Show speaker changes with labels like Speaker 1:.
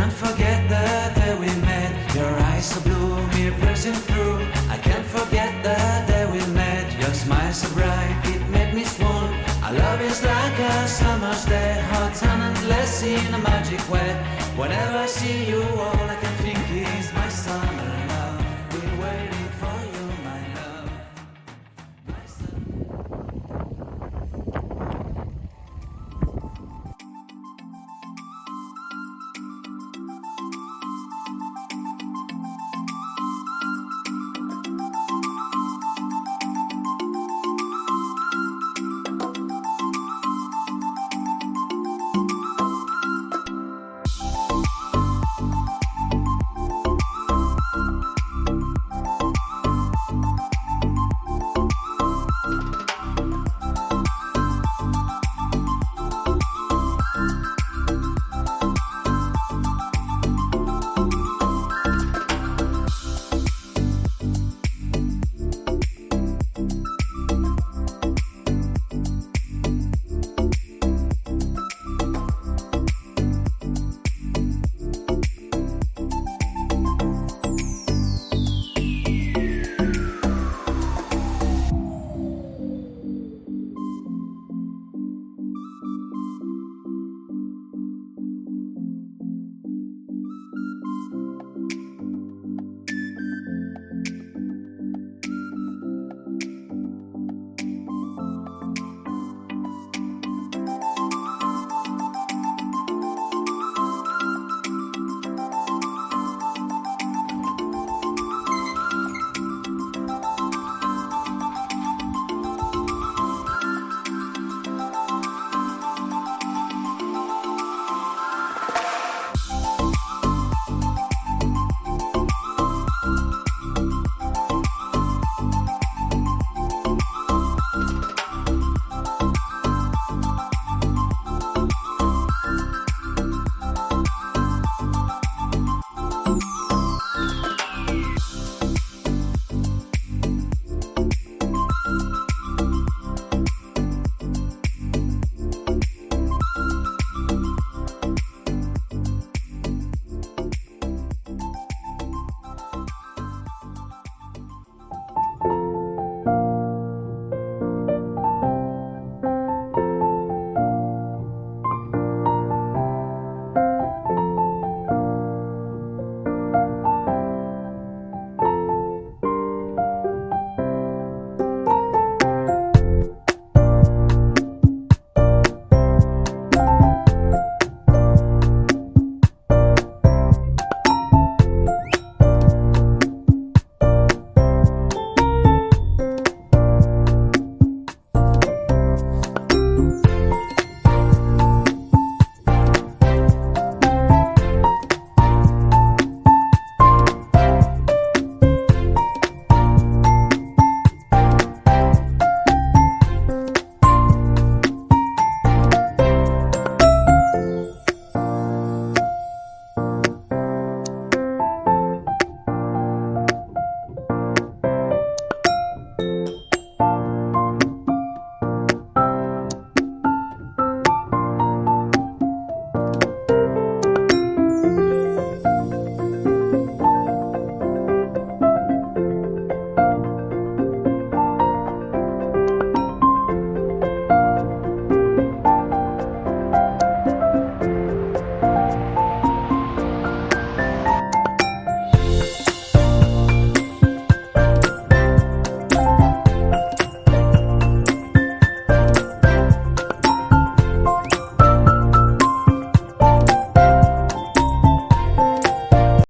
Speaker 1: can't forget the day we met. Your eyes so blue, me piercing through. I can't forget the day we met. Your smile so bright, it made me swoon. Our love is like a summer's day, hot and endless in a magic way. Whenever I see you